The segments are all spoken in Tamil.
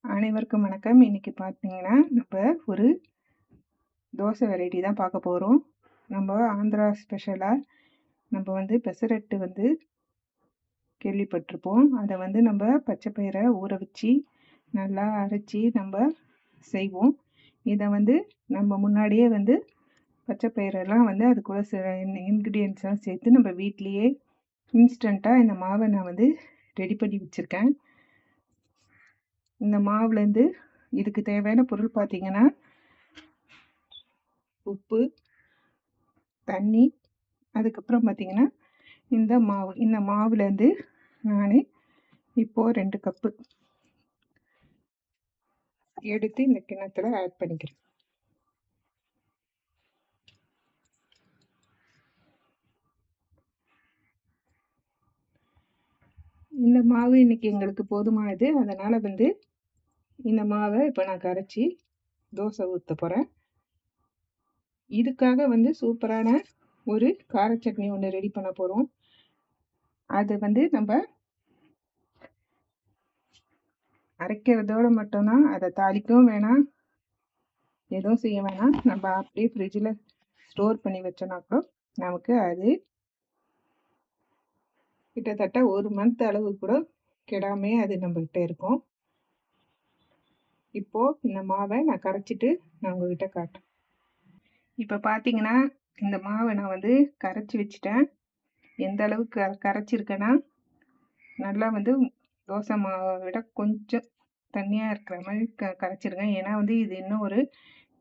அனைவருக்கும் வணக்கம். இன்னைக்கு பார்த்தீங்கன்னா, நம்ம ஒரு தோசை வெரைட்டி தான் பார்க்க போறோம். நம்ம ஆந்திரா ஸ்பெஷலா நம்ம பெசரட்டு கேள்விப்பட்டிருப்போம். அத நம்ம பச்சை பயிரை ஊற வச்சு, நல்லா அரைச்சி செய்வோம். இத நம்ம முன்னாடியே பச்சை பயிரெல்லாம் அது கூட சில இன்கிரீடியன்ட்ஸ்லாம் சேர்த்து நம்ம வீட்லயே இன்ஸ்டன்ட்டா இந்த மாவை நான் ரெடி பண்ணி வச்சிருக்கேன். இந்த மாவுலேருந்து இதுக்கு தேவையான பொருள் பார்த்தீங்கன்னா, உப்பு, தண்ணி, அதுக்கப்புறம் பார்த்தீங்கன்னா இந்த மாவுலேருந்து நான் இப்போது 2 கப்பு எடுத்து இந்த கிண்ணத்தில் ஆட் பண்ணிக்கிறேன். இந்த மாவு இன்னைக்கு எங்களுக்கு போதுமானது. அதனால் இந்த மாவை இப்போ நான் கரைச்சி தோசை ஊற்ற போகிறேன். இதுக்காக சூப்பரான ஒரு கார சட்னி ஒன்று ரெடி பண்ண போகிறோம். அது நம்ம அரைக்கிறதோடு மட்டும்தான், அதை தாளிக்கவும் வேணாம், எதுவும் செய்ய வேணாம். நம்ம அப்படியே ஃப்ரிட்ஜில் ஸ்டோர் பண்ணி வச்சோன்னா கூட நமக்கு அது கிட்டத்தட்ட 1 மந்த் அளவு கூட கெடாமே அது நம்மகிட்ட இருக்கும். இப்போ இந்த மாவை நான் கரைச்சிட்டு நான் உங்ககிட்ட காட்டுறேன். இப்போ பார்த்தீங்கன்னா, இந்த மாவை நான் கரைச்சி வச்சுட்டேன். எந்த அளவுக்கு கரைச்சிருக்கேன்னா, நல்லா தோசை மாவை விட கொஞ்சம் தண்ணியாக இருக்கிற மாதிரி கரைச்சிருக்கேன். ஏன்னா இது இன்னும் ஒரு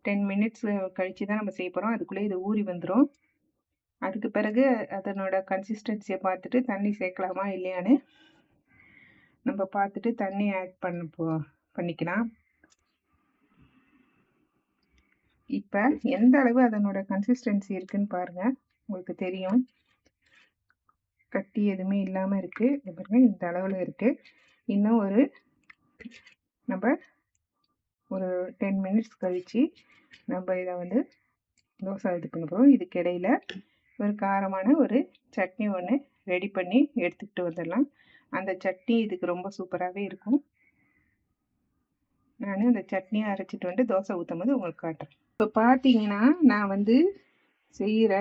10 மினிட்ஸ் கழித்து தான் நம்ம செய்ய போகிறோம். அதுக்குள்ளே இது ஊறி வந்துடும். அதுக்கு பிறகு அதனோட கன்சிஸ்டன்சியை பார்த்துட்டு தண்ணி சேர்க்கலாமா இல்லையான்னு நம்ம பார்த்துட்டு தண்ணி ஆட் பண்ணிக்கலாம். இப்போ எந்த அளவு அதனோட கன்சிஸ்டன்சி இருக்குன்னு பாருங்கள், உங்களுக்கு தெரியும். கட்டி எதுவுமே இல்லாமல் இருக்குது. பாருங்கள், இந்த அளவில் இருக்குது. இன்னும் நம்ம ஒரு 10 மினிட்ஸ் கழித்து நம்ம இதை தோசை இது பண்ண போகிறோம். இதுக்கிடையில் ஒரு காரமான ஒரு சட்னி ஒன்று ரெடி பண்ணி எடுத்துக்கிட்டு வந்துடலாம். அந்த சட்னி இதுக்கு ரொம்ப சூப்பராகவே இருக்கும். நான் அந்த சட்னியை அரைச்சிட்டு தோசை ஊற்றும் போது உங்களுக்கு காட்டுறேன். இப்போ பார்த்தீங்கன்னா, நான் செய்கிற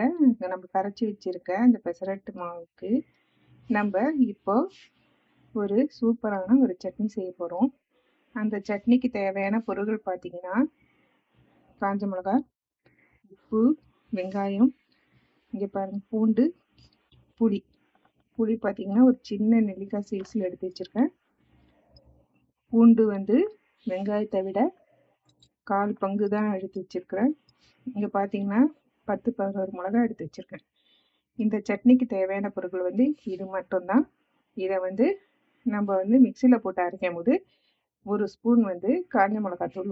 நம்ம கரைச்சி வச்சுருக்க அந்த பெசரட்டு மாவுக்கு நம்ம இப்போ ஒரு சூப்பரான ஒரு சட்னி செய்ய போகிறோம். அந்த சட்னிக்கு தேவையான பொருட்கள் பார்த்தீங்கன்னா, காஞ்ச மிளகாய், உப்பு, வெங்காயம், இங்கே பாருங்கள் பூண்டு, புளி பார்த்தீங்கன்னா ஒரு சின்ன நெல்லிக்காய் சைஸில் எடுத்து வச்சுருக்கேன். பூண்டு வெங்காயத்தை விட 1/4 பங்கு தான் எடுத்து வச்சுருக்கிறேன். இங்கே பார்த்தீங்கன்னா 10-11 மிளகாய் எடுத்து வச்சுருக்கேன். இந்த சட்னிக்கு தேவையான பொருட்கள் இது மட்டும்தான். இதை நம்ம மிக்சியில் போட்டு அரைக்கும் போது 1 ஸ்பூன் காஞ்ச மிளகாத்தூள்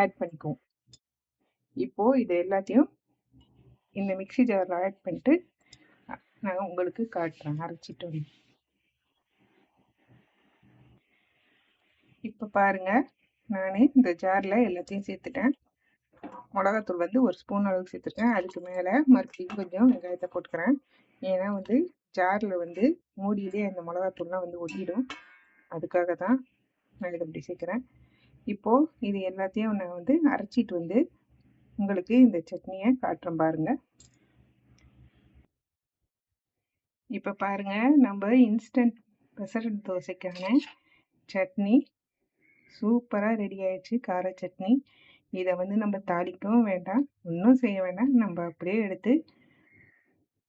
ஆட் பண்ணிக்குவோம். இப்போது இது எல்லாத்தையும் இந்த மிக்சி ஜாரில் ஆட் பண்ணிட்டு நான் உங்களுக்கு காட்டுறேன் அரைச்சிட்டு வந்து. இப்போ பாருங்கள், நான் இந்த ஜாரில் எல்லாத்தையும் சேர்த்துட்டேன். மிளகாத்தூள் 1 ஸ்பூன் அளவுக்கு சேர்த்துருக்கேன். அதுக்கு மேலே மறுபடியும் கொஞ்சம் வெங்காயத்தை போட்டுக்கிறேன். ஏன்னா ஜாரில் மூடியிலே அந்த மிளகாத்தூள்லாம் ஒட்டிடும். அதுக்காக தான் நான் இதை இப்படி சேர்க்குறேன். இப்போது இது எல்லாத்தையும் நான் அரைச்சிட்டு உங்களுக்கு இந்த சட்னியை காட்டுறேன் பாருங்கள். இப்போ பாருங்கள், நம்ம இன்ஸ்டன்ட் பெசரட்டு தோசைக்கான சட்னி சூப்பராக ரெடி ஆயிடுச்சு. கார சட்னி. இதை நம்ம தாளிக்கவும் வேண்டாம், ஒன்றும் செய்ய வேண்டாம். நம்ம அப்படியே எடுத்து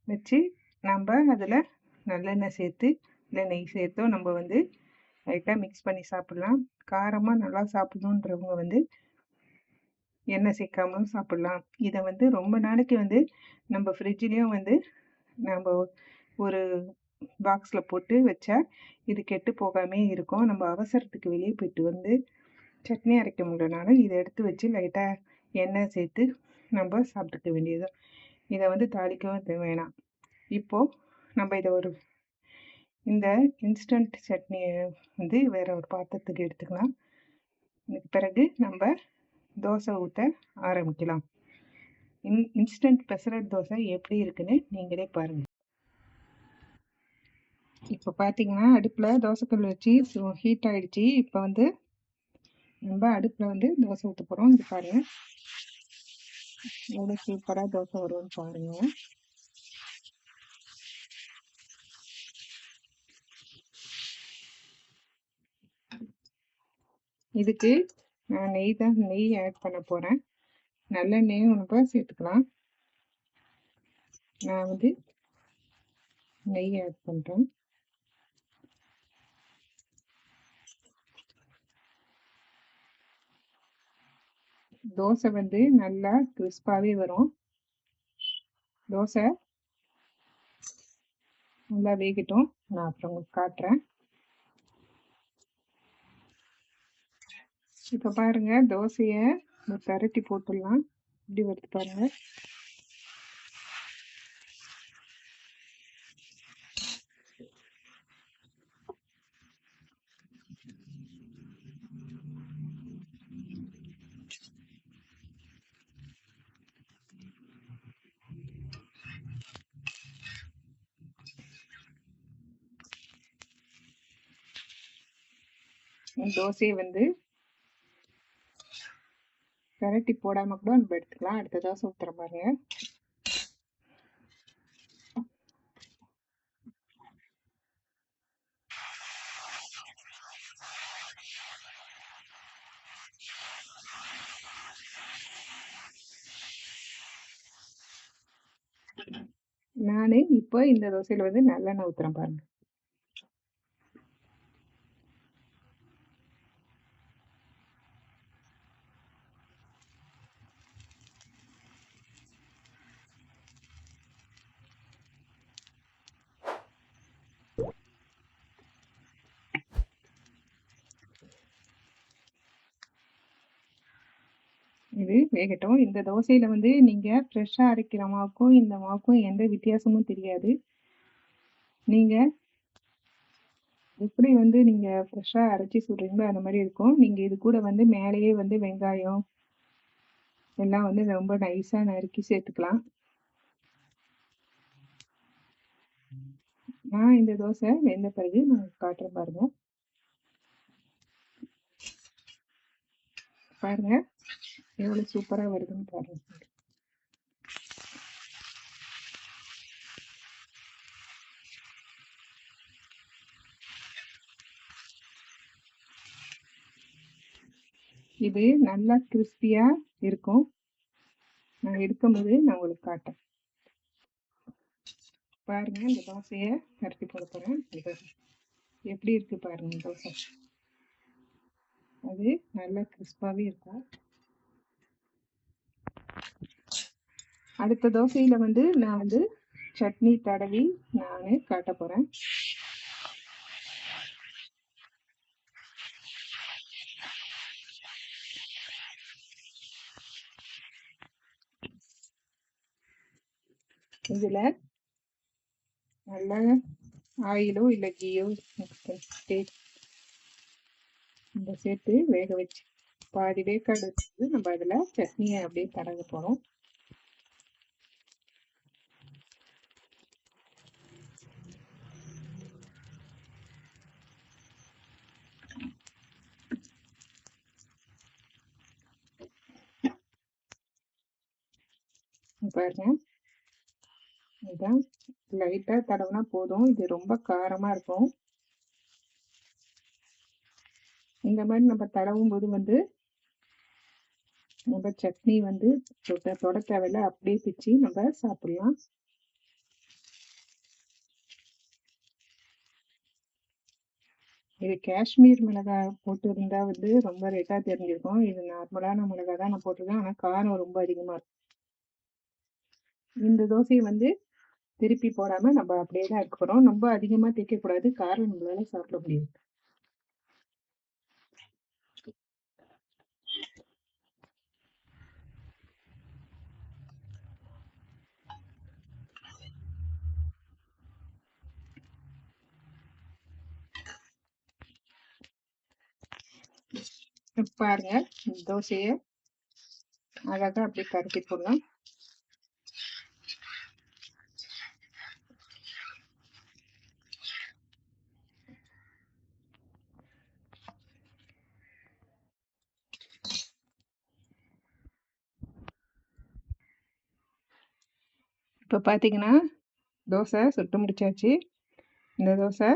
வச்சு நம்ம அதில் நல்லெண்ணெய் சேர்த்து இல்லை நெய் சேர்த்தோ நம்ம லைட்டாக மிக்ஸ் பண்ணி சாப்பிட்லாம். காரமாக நல்லா சாப்பிடணுன்றவங்க எண்ணெய் சேர்க்காமலும் சாப்பிட்லாம். இதை ரொம்ப நாளைக்கு நம்ம ஃப்ரிட்ஜ்லேயும் நம்ம ஒரு பாக்ஸில் போட்டு வச்சா இது கெட்டு போகாமே இருக்கும். நம்ம அவசரத்துக்கு வெளியே போயிட்டு சட்னி அரைக்க முடியலனால இதை எடுத்து வச்சு லைட்டாக எண்ணெய் சேர்த்து நம்ம சாப்பிட்டுக்க வேண்டியது. இதை தாளிக்கவும் வேணாம். இப்போது நம்ம இதை இந்த இன்ஸ்டன்ட் சட்னியை வேற ஒரு பாத்திரத்துக்கு எடுத்துக்கலாம். இதுக்கு பிறகு நம்ம தோசை ஊற்ற ஆரம்பிக்கலாம். இன்ஸ்டன்ட் பெசரட் தோசை எப்படி இருக்குன்னு நீங்களே பாருங்கள். இப்போ பார்த்தீங்கன்னா, அடுப்பில் தோசைக்கல் வச்சு ஹீட் ஆகிடுச்சு. இப்போ நம்ம அடுப்பில் வந்து தோசை ஊற்ற போகிறோம். இது பாருங்கள் எவ்வளோ சூப்பராக தோசை வரும்னு பாருங்கள். இதுக்கு நான் நெய் ஆட் பண்ண போகிறேன். நல்லெண்ணெயும் நம்ம சேர்த்துக்கலாம். நான் வந்து நெய் ஆட் பண்ணுறேன். தோசை வந்து நல்லா கிறிஸ்பாகவே வரும். தோசை நல்லா வேகட்டும், நான் அப்புறம் உங்களுக்கு காட்டுறேன். இப்போ பாருங்க, தோசையை பரட்டி போட்டுடலாம். இப்படி வருது பாருங்க. தோசையை வந்து பரட்டி போடாம கூட நம்ம எடுத்துக்கலாம். அடுத்த தோசை ஊற்றுற பாருங்க. நான் இப்போ இந்த தோசையில வந்து நல்லெண்ணெய் ஊற்றுறேன் பாருங்க. இது வேகட்டும். இந்த தோசையில வந்து நீங்க ஃப்ரெஷ்ஷா அரைக்கிற மாவுக்கும் இந்த மாவுக்கும் எந்த வித்தியாசமும் தெரியாது. நீங்க எப்படி வந்து நீங்க ஃப்ரெஷ்ஷா அரைச்சி சுடுறீங்களோ அந்த மாதிரி இருக்கும். நீங்க இது கூட வந்து மேலேயே வந்து வெங்காயம் எல்லாம் வந்து ரொம்ப நைஸா நறுக்கி சேர்த்துக்கலாம். நான் இந்த தோசை வெந்த பிறகு நான் காட்டுறேன் பாருங்க. பாருங்க எவ்வளவு சூப்பரா வருதுன்னு பாருங்க. இது நல்லா கிறிஸ்பியா இருக்கும். நான் எடுக்கும்போது நான் உங்களுக்கு காட்டுறேன். பாருங்க, இந்த தோசையை பரட்டி போட போறேன். எப்படி இருக்கு பாருங்க தோசை. அது நல்லா கிறிஸ்பாவே இருக்கும். அடுத்த தோசையில வந்து நான் வந்து சட்னி தடவி நான் காட்ட போறேன். இதுல நல்லா ஆயிலோ இல்லை கீயோ நம்ம சேர்த்து வேக வச்சு பாதி வேக்காடு வச்சு நம்ம அதில் சட்னியை அப்படியே தடவ போகிறோம். பாருங்க, இதுதான் லைட்டாக தடவுனா போதும். இது ரொம்ப காரமாக இருக்கும். இந்த மாதிரி நம்ம தடவும் போது வந்து நம்ம சட்னி வந்து தொட தேவையில்ல, அப்படியே பிச்சு நம்ம சாப்பிடலாம். இது காஷ்மீர் மிளகாய் போட்டு இருந்தா வந்து ரொம்ப ரேட்டா தெரிஞ்சிருக்கும். இது நார்மலான மிளகாய் தான் நான் போட்டிருக்கேன். ஆனால் காரம் ரொம்ப அதிகமா இருக்கும். இந்த தோசையை வந்து திருப்பி போடாம நம்ம அப்படியே தான் இருக்க போறோம். ரொம்ப அதிகமா தேய்க்க கூடாது, காரம் நம்மளால சாப்பிட முடியாது. பாருங்க, தோசையை அழகா அப்படியே பரட்டி போடலாம். இப்போ பார்த்தீங்கன்னா தோசை சுட்டு முடிச்சாச்சு. இந்த தோசை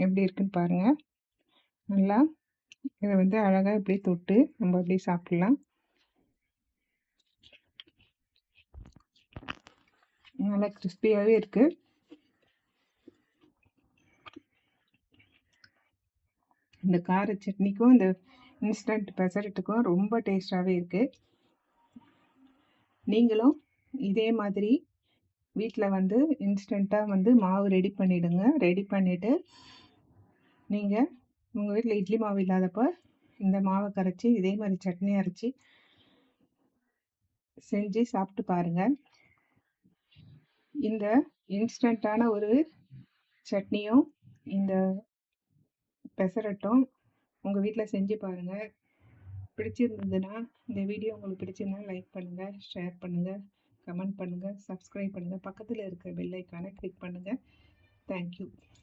எப்படி இருக்குன்னு பாருங்கள். நல்லா இதை வந்து அழகாக இப்படி தொட்டு நம்ம அப்படியே சாப்பிட்லாம். நல்லா கிறிஸ்பியாகவே இருக்குது. இந்த கார சட்னிக்கும் இந்த இன்ஸ்டன்ட் பெசரட்டுக்கும் ரொம்ப டேஸ்டாகவே இருக்குது. நீங்களும் இதே மாதிரி வீட்டில் வந்து இன்ஸ்டண்ட்டாக வந்து மாவு ரெடி பண்ணிவிடுங்க. ரெடி பண்ணிவிட்டு நீங்கள் உங்கள் வீட்டில் இட்லி மாவு இல்லாதப்போ இந்த மாவை கரைச்சி இதே மாதிரி சட்னி அரைச்சி செஞ்சு சாப்பிட்டு பாருங்கள். இந்த இன்ஸ்டண்ட்டான ஒரு சட்னியும் இந்த பெசரட்டும் உங்கள் வீட்டில் செஞ்சு பாருங்கள். பிடிச்சிருந்ததுன்னா இந்த வீடியோ உங்களுக்கு பிடிச்சிருந்தா லைக் பண்ணுங்கள், ஷேர் பண்ணுங்கள், கமெண்ட் பண்ணுங்கள், சப்ஸ்கிரைப் பண்ணுங்கள். பக்கத்தில் இருக்க பெல் ஐக்கானை கிளிக் பண்ணுங்கள். தேங்க்யூ.